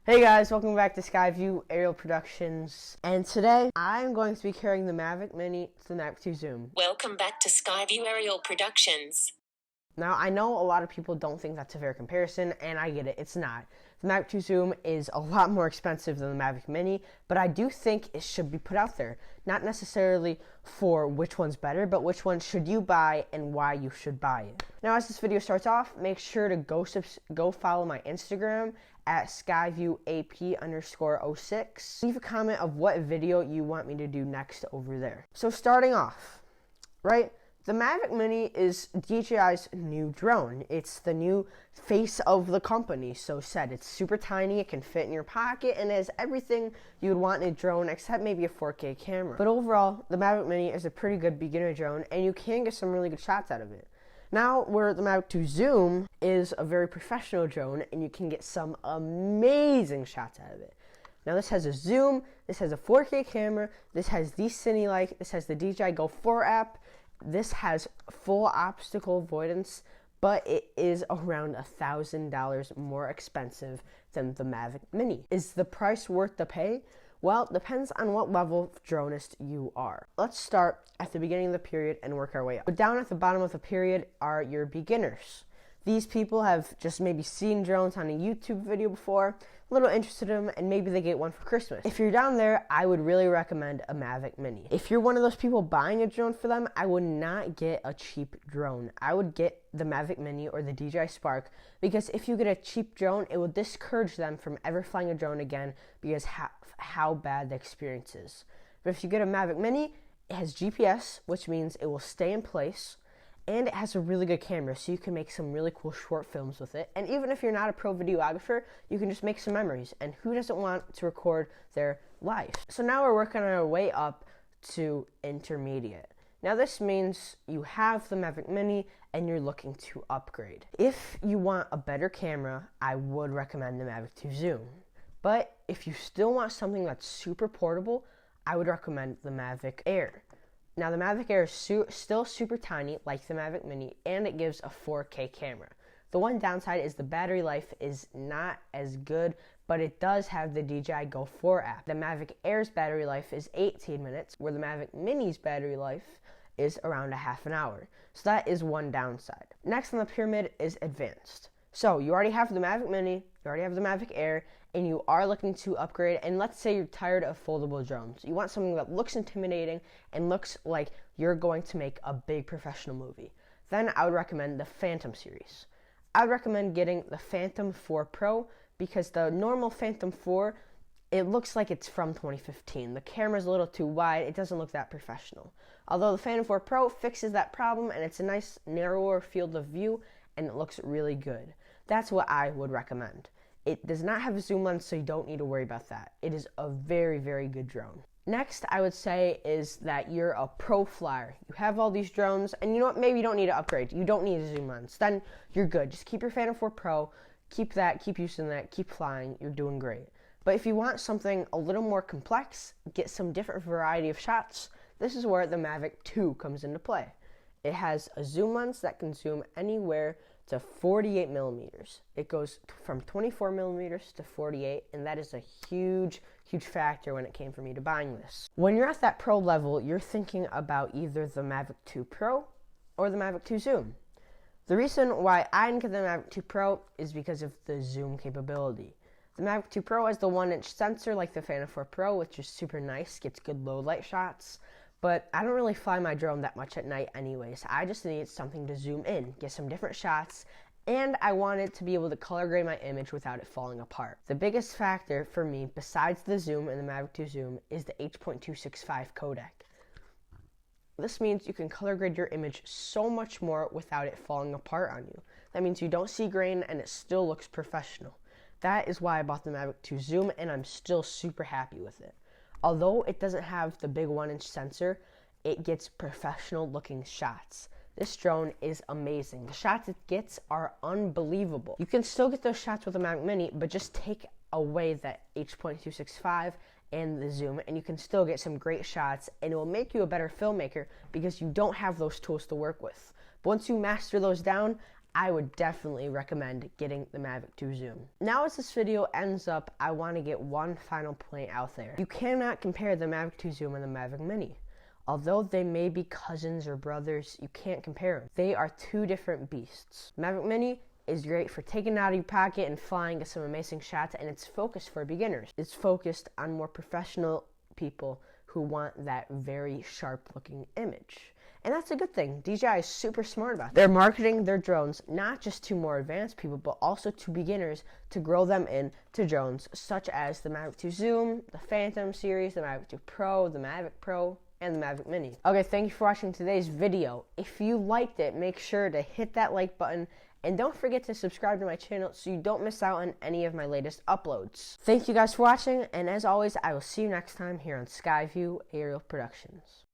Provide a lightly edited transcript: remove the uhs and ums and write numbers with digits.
Hey guys, welcome back to Skyview Aerial Productions. And today, I'm going to be carrying the Mavic Mini to the Mavic 2 Zoom. Welcome back to Skyview Aerial Productions. Now, I know a lot of people don't think that's a fair comparison, and I get it, it's not. The Mavic 2 Zoom is a lot more expensive than the Mavic Mini, but I do think it should be put out there. Not necessarily for which one's better, but which one should you buy and why you should buy it. Now, as this video starts off, make sure to go follow my Instagram at SkyviewAP_06. Leave a comment of what video you want me to do next over there. So starting off, right? The Mavic Mini is DJI's new drone. It's the new face of the company, so said. It's super tiny, it can fit in your pocket, and it has everything you would want in a drone except maybe a 4K camera. But overall, the Mavic Mini is a pretty good beginner drone, and you can get some really good shots out of it. Now, where the Mavic 2 Zoom is a very professional drone, and you can get some amazing shots out of it. Now, this has a zoom, this has a 4K camera, this has the Cine-like, this has the DJI Go 4 app, this has full obstacle avoidance, but it is around $1,000 more expensive than the Mavic Mini. Is the price worth the pay? Well, it depends on what level of dronist you are. Let's start at the beginning of the period and work our way up. But down at the bottom of the period are your beginners. These people have just maybe seen drones on a YouTube video before, a little interested in them, and maybe they get one for Christmas. If you're down there, I would really recommend a Mavic Mini. If you're one of those people buying a drone for them, I would not get a cheap drone. I would get the Mavic Mini or the DJI Spark, because if you get a cheap drone, it will discourage them from ever flying a drone again because how bad the experience is. But if you get a Mavic Mini, it has GPS, which means it will stay in place, and it has a really good camera, so you can make some really cool short films with it. And even if you're not a pro videographer, you can just make some memories. And who doesn't want to record their life? So now we're working our way up to intermediate. Now this means you have the Mavic Mini and you're looking to upgrade. If you want a better camera, I would recommend the Mavic 2 Zoom. But if you still want something that's super portable, I would recommend the Mavic Air. Now, the Mavic Air is still super tiny, like the Mavic Mini, and it gives a 4K camera. The one downside is the battery life is not as good, but it does have the DJI Go 4 app. The Mavic Air's battery life is 18 minutes, where the Mavic Mini's battery life is around a half an hour. So that is one downside. Next on the pyramid is advanced. So you already have the Mavic Mini, you already have the Mavic Air, and you are looking to upgrade, and let's say you're tired of foldable drones. You want something that looks intimidating and looks like you're going to make a big professional movie. Then I would recommend the Phantom series. I would recommend getting the Phantom 4 Pro because the normal Phantom 4, it looks like it's from 2015. The camera's a little too wide, it doesn't look that professional. Although the Phantom 4 Pro fixes that problem, and it's a nice narrower field of view, and it looks really good. That's what I would recommend. It does not have a zoom lens, so you don't need to worry about that. It is a very, very good drone. Next, I would say is that you're a pro flyer. You have all these drones, and you know what? Maybe you don't need to upgrade. You don't need a zoom lens. Then you're good. Just keep your Phantom 4 Pro. Keep that. Keep using that. Keep flying. You're doing great. But if you want something a little more complex, get some different variety of shots, this is where the Mavic 2 comes into play. It has a zoom lens that can zoom anywhere to 48 millimeters. It goes from 24 millimeters to 48, and that is a huge, huge factor when it came for me to buying this. When you're at that pro level, you're thinking about either the Mavic 2 Pro or the Mavic 2 Zoom. The reason why I didn't get the Mavic 2 Pro is because of the zoom capability. The Mavic 2 Pro has the 1-inch sensor like the Phantom 4 Pro, which is super nice, gets good low light shots. But I don't really fly my drone that much at night anyways. I just need something to zoom in, get some different shots, and I wanted to be able to color grade my image without it falling apart. The biggest factor for me, besides the zoom and the Mavic 2 Zoom, is the H.265 codec. This means you can color grade your image so much more without it falling apart on you. That means you don't see grain and it still looks professional. That is why I bought the Mavic 2 Zoom, and I'm still super happy with it. Although it doesn't have the big 1-inch sensor, it gets professional looking shots. This drone is amazing. The shots it gets are unbelievable. You can still get those shots with the Mavic Mini, but just take away that H.265 and the zoom, and you can still get some great shots, and it will make you a better filmmaker because you don't have those tools to work with. But once you master those down, I would definitely recommend getting the Mavic 2 Zoom. Now as this video ends up, I want to get one final point out there. You cannot compare the Mavic 2 Zoom and the Mavic Mini. Although they may be cousins or brothers, you can't compare them. They are two different beasts. Mavic Mini is great for taking it out of your pocket and flying at some amazing shots, and it's focused for beginners. It's focused on more professional people who want that very sharp looking image. And that's a good thing. DJI is super smart about that. They're marketing their drones not just to more advanced people, but also to beginners to grow them into drones such as the Mavic 2 Zoom, the Phantom series, the Mavic 2 Pro, the Mavic Pro, and the Mavic Mini. Okay, thank you for watching today's video. If you liked it, make sure to hit that like button and don't forget to subscribe to my channel so you don't miss out on any of my latest uploads. Thank you guys for watching, and as always, I will see you next time here on Skyview Aerial Productions.